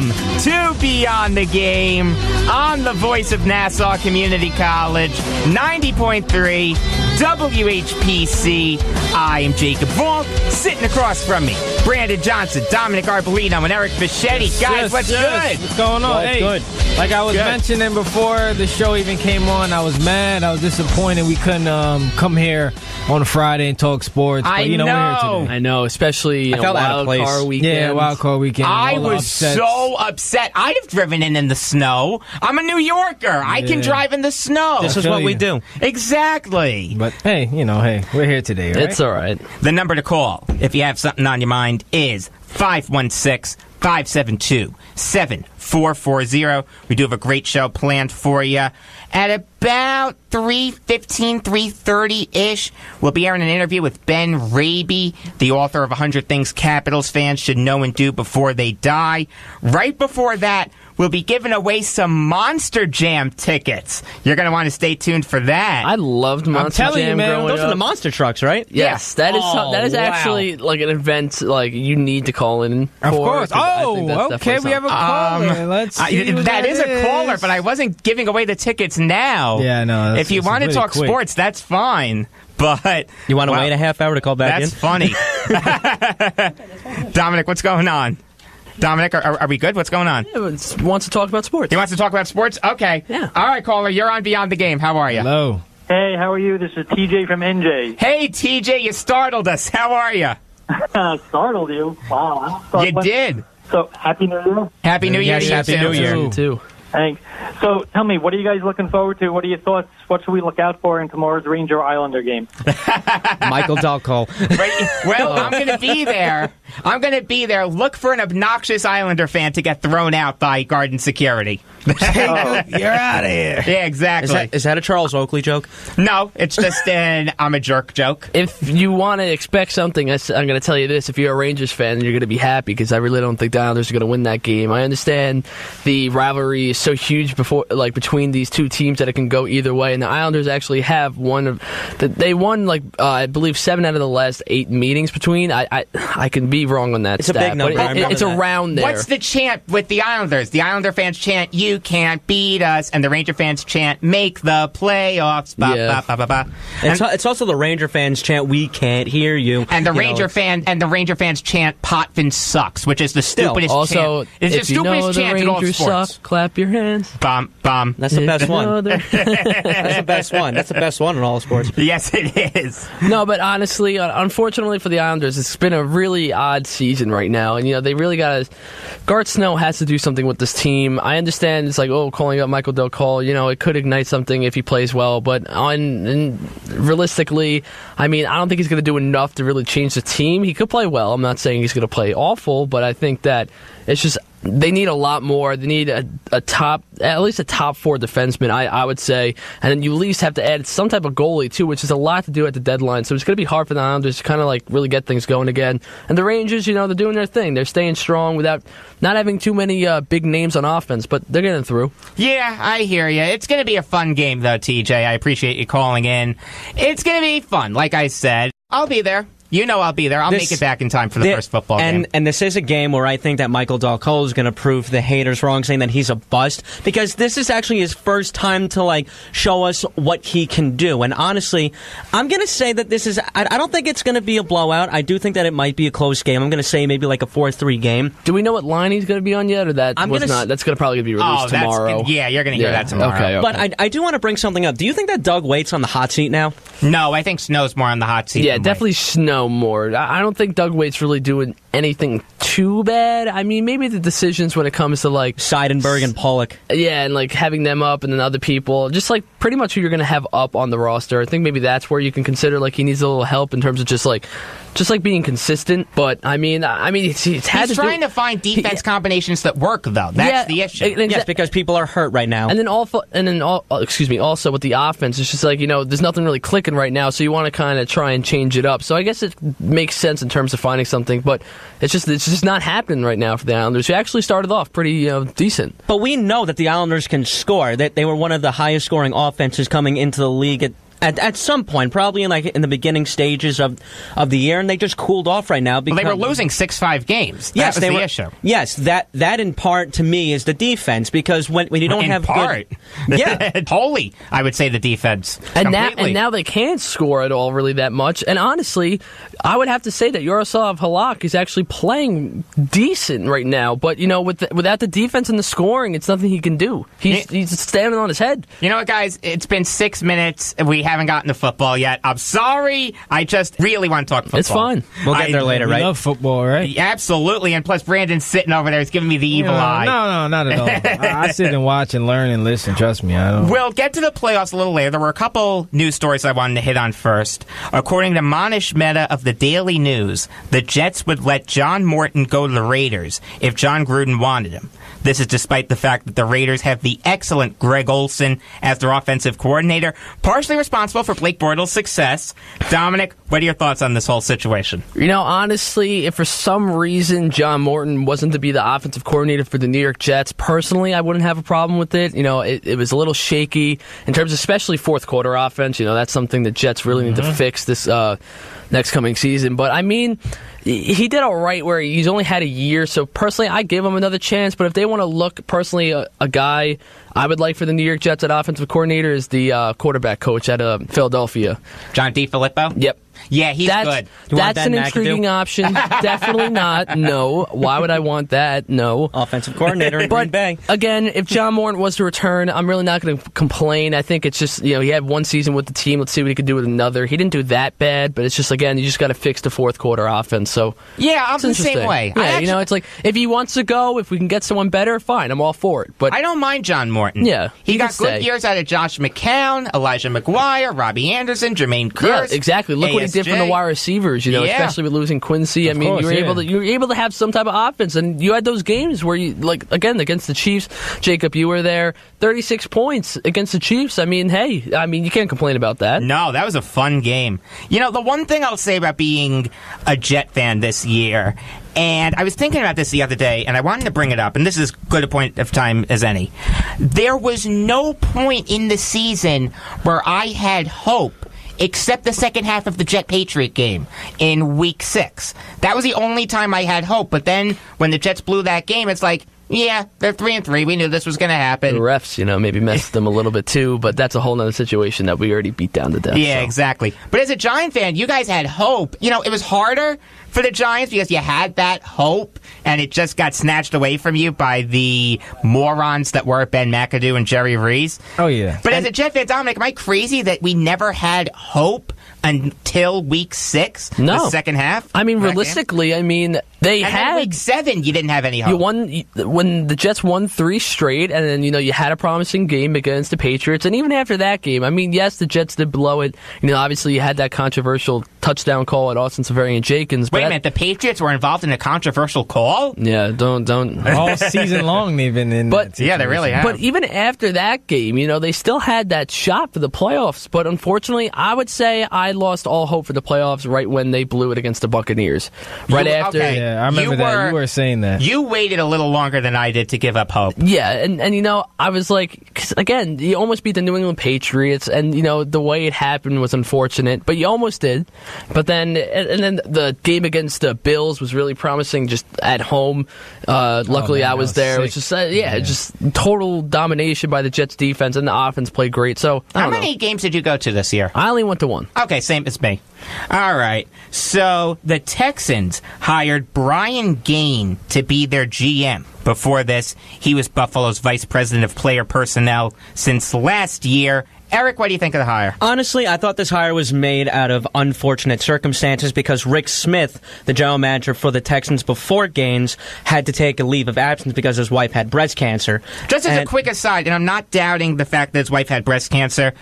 Welcome to Beyond the Game on the voice of Nassau Community College, 90.3 WHPC. I am Jacob Valk. Sitting across from me, Brandon Johnson, Dominic Arbolino, and Eric Fischetti. Guys, what's good? What's going on? Hey, good. Like I was mentioning before the show even came on, I was mad. I was disappointed we couldn't come here on a Friday and talk sports. But, I know. We're here today. I know, especially wild card weekend. Yeah, wild card weekend. I was so upset. I'd have driven in the snow. I'm a New Yorker. I can drive in the snow. This is what we do. Exactly. But hey, we're here today, right? It's all right. The number to call if you have something on your mind is 516-572-7440. We do have a great show planned for you. At about 3:15, 3:30-ish, we'll be airing an interview with Ben Raby, the author of 100 Things Capitals Fans Should Know and Do Before They Die. Right before that, we'll be giving away some Monster Jam tickets. You're going to want to stay tuned for that. I loved Monster Jam growing those up. are the monster trucks, right? Yes, that is actually like an event like you need to call in for. Of course. Oh, okay, we have a caller. Let's see that is a caller, but I wasn't giving away the tickets now. Yeah, no. If you want to really talk quick. sports, that's fine. But You want to wait a half hour to call back in? that's funny. Dominic, what's going on? Dominic, are we good? What's going on? He wants to talk about sports. He wants to talk about sports? Okay. Yeah. All right, caller, you're on Beyond the Game. How are you? Hello. Hey, how are you? This is TJ from NJ. Hey, TJ, you startled us. How are you? Startled you? Wow. You did. So, Happy New Year. Happy New Year to you, Happy too. New Year. You too. Thanks. So, tell me, what are you guys looking forward to? What are your thoughts? What should we look out for in tomorrow's Ranger-Islander game? Michael Dalcol. Right? Well, I'm going to be there. Look for an obnoxious Islander fan to get thrown out by Garden Security. You're out of here. Yeah, exactly. Is that a Charles Oakley joke? No, it's just an I'm a jerk joke. If you want to expect something, I'm going to tell you this. If you're a Rangers fan, you're going to be happy because I really don't think the Islanders are going to win that game. I understand the rivalry is so huge between these two teams that it can go either way. And the Islanders actually have they won I believe 7 out of the last 8 meetings between. I can be wrong on that. It's a big number. It's around there. What's the chant with the Islanders? The Islander fans chant, "You can't beat us," and the Ranger fans chant, "Make the playoffs." Ba, Yeah. ba, ba, ba, ba. It's also the Ranger fans chant, "We can't hear you." And the Ranger fans chant, "Potvin sucks," which is the stupidest also, chant. It's the if you know stupidest the chant in all Rangers sports. suck, clap your hands. Bum, bum. That's the best one. That's That's the best one. That's the best one in all sports. Yes, it is. No, but honestly, unfortunately for the Islanders, it's been a really odd season right now. And, they really got to... Garth Snow has to do something with this team. I understand it's calling up Michael Dalcol, it could ignite something if he plays well. But realistically, I don't think he's going to do enough to really change the team. He could play well. I'm not saying he's going to play awful, but I think that it's just... They need a lot more. They need at least a top 4 defenseman, I would say. And then you at least have to add some type of goalie, too, which is a lot to do at the deadline. So it's going to be hard for the Islanders to kind of really get things going again. And the Rangers, they're doing their thing. They're staying strong without not having too many big names on offense, but they're getting through. Yeah, I hear you. It's going to be a fun game, though, TJ. I appreciate you calling in. It's going to be fun. Like I said, I'll be there. I'll be there. I'll make it back in time for the first football game. And this is a game where I think that Michael Dalcol is going to prove the haters wrong, saying that he's a bust, because this is actually his first time to show us what he can do. And honestly, I'm going to say that this is. I don't think it's going to be a blowout. I do think that it might be a close game. I'm going to say maybe a 4-3 game. Do we know what line he's going to be on yet, or that's going to probably be released tomorrow? You're going to hear that tomorrow. Okay. But I do want to bring something up. Do you think that Doug Waite's on the hot seat now? No, I think Snow's more on the hot seat. Yeah, definitely Snow more. I don't think Doug Waite's really doing anything too bad. Maybe the decisions when it comes to Seidenberg and Pollock. Yeah, and having them up and then other people, just pretty much who you're going to have up on the roster. I think maybe that's where you can consider he needs a little help in terms of just being consistent. But he's trying to find defense combinations that work, though. That's the issue. Yes, because people are hurt right now. And then also with the offense, it's just there's nothing really clicking right now, so you want to kind of try and change it up. So I guess it makes sense in terms of finding something, but it's just not happening right now for the Islanders, who actually started off pretty decent. But we know that the Islanders can score. That they were one of the highest scoring offenses coming into the league at some point, probably in the beginning stages of the year, and they just cooled off right now. Because they were losing 6-5 games. That was the issue. Yes, that in part to me is the defense, because when you don't have part. Good, yeah, wholly, I would say the defense. And now they can't score at all really that much. And honestly, I would have to say that Yaroslav Halak is actually playing decent right now. But without the defense and the scoring, it's nothing he can do. He's standing on his head. You know what, guys? It's been 6 minutes. We haven't gotten to football yet. I'm sorry. I just really want to talk football. It's fine. We'll get there later, right? We love football, right? Absolutely. And plus, Brandon's sitting over there. He's giving me the evil eye. No, not at all. I sit and watch and learn and listen. Trust me, I don't. We'll get to the playoffs a little later. There were a couple news stories I wanted to hit on first. According to Manish Mehta of the Daily News, the Jets would let John Morton go to the Raiders if John Gruden wanted him. This is despite the fact that the Raiders have the excellent Greg Olson as their offensive coordinator, partially responsible for Blake Bortles' success. Dominic, what are your thoughts on this whole situation? Honestly, if for some reason John Morton wasn't to be the offensive coordinator for the New York Jets, personally, I wouldn't have a problem with it. It was a little shaky in terms of especially fourth quarter offense. That's something the Jets really need to fix this next coming season. But, he did all right where he's only had a year, so personally, I give him another chance. But if they want to look, personally, a guy I would like for the New York Jets at offensive coordinator is the quarterback coach at Philadelphia. John DeFilippo? Yep. Yeah, he's good. That's an intriguing option. Definitely not. No. Why would I want that? No. Offensive coordinator in Green Bay. Again, if John Morton was to return, I'm really not going to complain. I think it's just, he had one season with the team. Let's see what he could do with another. He didn't do that bad, but it's just, again, you just got to fix the fourth quarter offense. So yeah, I'm the same way. Yeah, it's like, if he wants to go, if we can get someone better, fine. I'm all for it. But I don't mind John Morton. Yeah. He got good years out of Josh McCown, Elijah McGuire, Robbie Anderson, Jermaine Kearse. Yeah, exactly. Look what he did for the wide receivers, especially with losing Quincy. You were able to have some type of offense, and you had those games where you, again, against the Chiefs, Jacob, you were there, 36 points against the Chiefs. You can't complain about that. No, that was a fun game. The one thing I'll say about being a Jet fan this year, and I was thinking about this the other day, and I wanted to bring it up, and this is as good a point of time as any. There was no point in the season where I had hope except the second half of the Jet-Patriot game in Week 6. That was the only time I had hope. But then when the Jets blew that game, it's like, yeah, they're 3-3. We knew this was going to happen. The refs, maybe messed them a little bit too, but that's a whole other situation that we already beat down to death. Yeah, exactly. But as a Giant fan, you guys had hope. It was harder for the Giants because you had that hope, and it just got snatched away from you by the morons that were Ben McAdoo and Jerry Reese. Oh, yeah. But as a Jet fan, Dominic, am I crazy that we never had hope until Week 6, no. The second half? Realistically, they had Week 7. You didn't have any hope. You won when the Jets won 3 straight, and then you had a promising game against the Patriots, and even after that game, yes, the Jets did blow it. Obviously, you had that controversial touchdown call at Austin Seferian-Jenkins. Wait a minute, the Patriots were involved in a controversial call? Yeah, don't. All season long, they've been in. But yeah, they really have. But even after that game, they still had that shot for the playoffs. But unfortunately, I would say I lost all hope for the playoffs right when they blew it against the Buccaneers. After. Okay. Yeah, I remember that. You were saying that. You waited a little longer than I did to give up hope. Yeah, and I was like, 'cause again, you almost beat the New England Patriots, and the way it happened was unfortunate, but you almost did. But then, and then the game against the Bills was really promising, just at home. Luckily, I was there. It was just just total domination by the Jets defense, and the offense played great. So how many games did you go to this year? I only went to one. Okay, same as me. All right. So the Texans hired Brian Gain to be their GM. Before this, he was Buffalo's vice president of player personnel since last year. Eric, what do you think of the hire? Honestly, I thought this hire was made out of unfortunate circumstances because Rick Smith, the general manager for the Texans before Gaines, had to take a leave of absence because his wife had breast cancer. Just as a quick aside, and I'm not doubting the fact that his wife had breast cancer,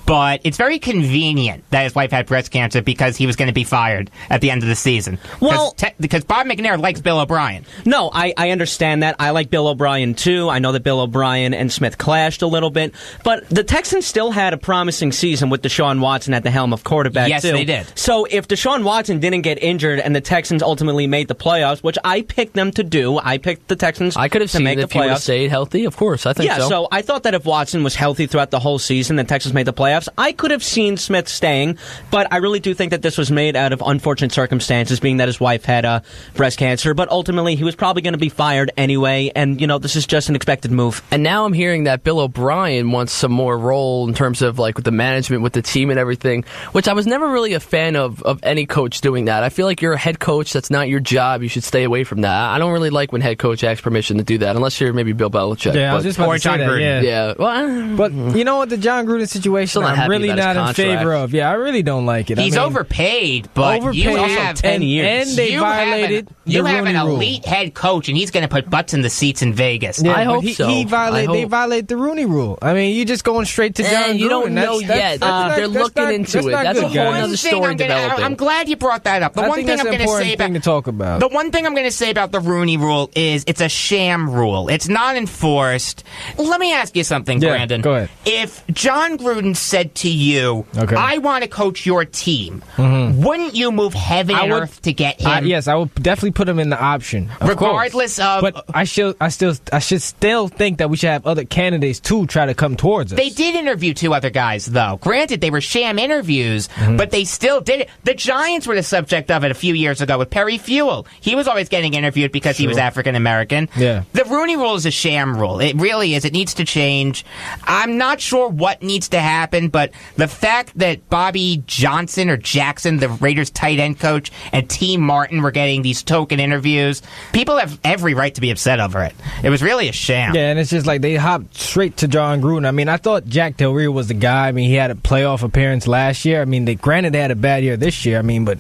but it's very convenient that his wife had breast cancer because he was going to be fired at the end of the season. Well, because Bob McNair likes Bill O'Brien. No, I understand that. I like Bill O'Brien too. I know that Bill O'Brien and Smith clashed a little bit, but the Texans still had a promising season with Deshaun Watson at the helm of quarterback, Yes, too. they did. So if Deshaun Watson didn't get injured and the Texans ultimately made the playoffs, which I picked them to do, I picked the Texans I could have to seen make it the if he would have playoffs. stayed healthy. Of course, I think Yeah, so. so I thought that if Watson was healthy throughout the whole season, the Texans made the playoffs, I could have seen Smith staying, but I really do think that this was made out of unfortunate circumstances, being that his wife had breast cancer, but ultimately he was probably going to be fired anyway, and, this is just an expected move. And now I'm hearing that Bill O'Brien wants some more role in terms of like with the management, with the team and everything, which I was never really a fan of any coach doing that. I feel like you're a head coach, that's not your job, you should stay away from that. I don't really like when head coach asks permission to do that, unless you're maybe Bill Belichick. Yeah, I was just about to say John that, Gruden. yeah. Well, But you know what, the John Gruden situation, Still not I'm happy really about his not in contract. favor of. Yeah, I really don't like it. He's I mean, overpaid, but you overpaid. have 10 years. And they violated you the have an Rooney Rule. elite head coach, and he's going to put butts in the seats in Vegas. Yeah, I but hope so. They hope. violate the Rooney Rule. I mean, you just going straight to John Gruden. you don't know yet. They're looking into it. That's a good, whole guys. other story developing. I'm glad you brought that up. The I one think thing that's I'm an going to say important thing about to talk about. the one thing I'm going to say about the Rooney Rule is it's a sham rule. It's not enforced. Let me ask you something, Yeah, Brandon. go ahead. If John Gruden said to you, Okay. "I want to coach your team," wouldn't you move heaven and earth to get him? Yes, I would definitely put him in the option, of Regardless course. of- But I should still think that we should have other candidates too try to come towards us. They did interview two other guys, though. Granted, they were sham interviews, but they still did it. The Giants were the subject of it a few years ago with Perry Fewell. He was always getting interviewed because he was African American. Yeah. The Rooney Rule is a sham rule. It really is. It needs to change. I'm not sure what needs to happen, but the fact that Bobby Johnson or Jackson, the Raiders tight end coach, and T. Martin were getting these token interviews, people have every right to be upset over it. It was really a sham. Yeah, and it's just like they hopped straight to John Gruden. I mean, I thought Jack Del Rio was the guy. I mean, he had a playoff appearance last year. I mean, granted they had a bad year this year. But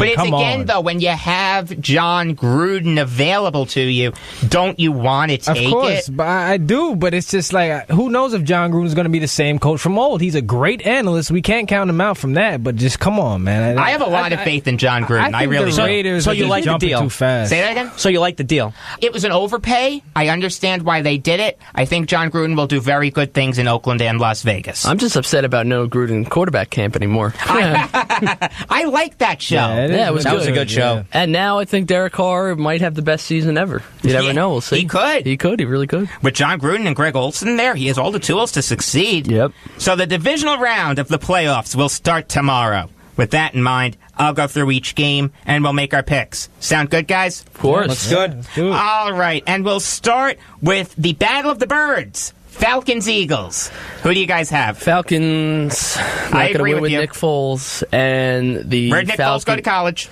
it's come again, on. though, when you have John Gruden available to you, don't you want to take Of course, it? but I do. But it's just like, who knows if John Gruden is going to be the same coach from old? He's a great analyst. We can't count him out from that. But just come on, man. I have a lot of faith in John Gruden. I think really the do. Raiders So are you just like the jumping deal? too fast. Say that again? So you like the deal? It was an overpay. I understand why they did it. I think John Gruden will do very good things in Oakland and Las Vegas. I'm just upset about no Gruden quarterback camp anymore. I like that show. Yeah, it was That was a good. good show. And now I think Derek Carr might have the best season ever. You never Yeah, know. We'll see. he could. He could. He really could. With John Gruden and Greg Olson there, he has all the tools to succeed. Yep. So the divisional round of the playoffs will start tomorrow. With that in mind, I'll go through each game and we'll make our picks. Sound good, guys? Of course. Looks good. Let's do it. All right, and we'll start with the Battle of the Birds. Falcons-Eagles. Who do you guys have? Falcons. I Not going to agree win with with you. Nick Foles and the Where'd Nick Foles go to college?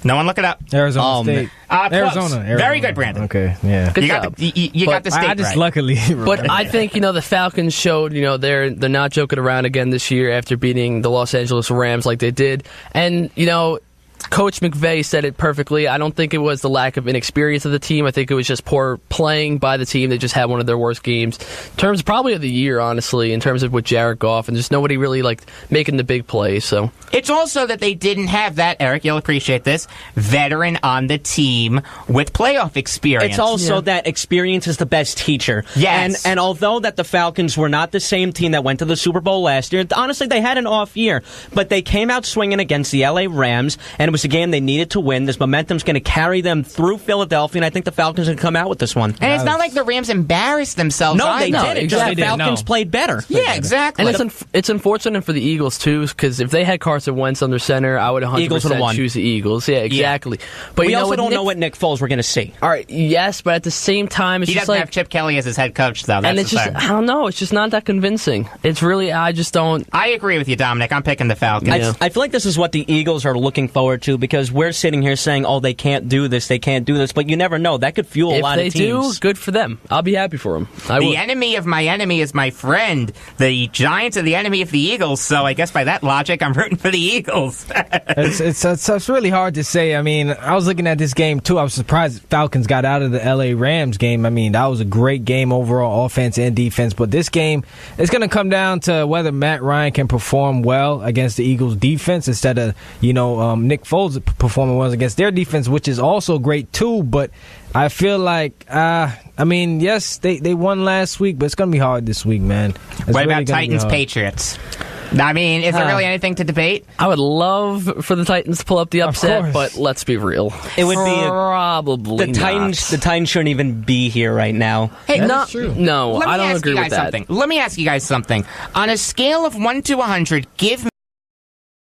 No one look it up. Arizona State. Close. Arizona. Very good, Brandon. Okay, yeah. Good You got job. you But got the state I just right. luckily. But I think the Falcons showed they're not joking around again this year after beating the Los Angeles Rams like they did, and Coach McVay said it perfectly. I don't think it was the lack of inexperience of the team. I think it was just poor playing by the team. They just had one of their worst games. In terms probably of the year, honestly, in terms of with Jared Goff, and just nobody really making the big plays. So It's also that they didn't have that, Eric, you'll appreciate this, veteran on the team with playoff experience. It's also that experience is the best teacher. Yes. And although that the Falcons were not the same team that went to the Super Bowl last year, honestly, they had an off year. But they came out swinging against the LA Rams, and it was a game they needed to win. This momentum's going to carry them through Philadelphia, and I think the Falcons can come out with this one. And it's not like the Rams embarrassed themselves No, they either. didn't. exactly. Just the Falcons played better. Yeah, exactly. And it's unfortunate for the Eagles too, because if they had Carson Wentz under center, I would 100% Eagles would've won. choose the Eagles. Yeah, exactly. But We also with don't Nick- know what Nick Foles we're going to see. All right, yes, but at the same time, it's He just doesn't like have Chip Kelly as his head coach, though. That's and it's the just thing. I don't know. It's just not that convincing. It's really I just don't. I agree with you, Dominic. I'm picking the Falcons. I feel like this is what the Eagles are looking forward to because we're sitting here saying, oh, they can't do this, but you never know. That could fuel a If lot they of teams. do, good for them. I'll be happy for them. The enemy of my enemy is my friend. The Giants are the enemy of the Eagles, so I guess by that logic, I'm rooting for the Eagles. It's really hard to say. I mean, I was looking at this game too. I was surprised Falcons got out of the LA Rams game. I mean, that was a great game overall, offense and defense. But this game, it's going to come down to whether Matt Ryan can perform well against the Eagles defense instead of Nick Foles' performance was against their defense, which is also great too. But I feel like, yes, they won last week, but it's going to be hard this week, man. What about Titans-Patriots? I mean, is there really anything to debate? I would love for the Titans to pull up the upset, but let's be real. It would be probably the Titans. The Titans shouldn't even be here right now. Hey, That's true. No, I don't agree with that. Let me ask you guys something. On a scale of 1 to 100, give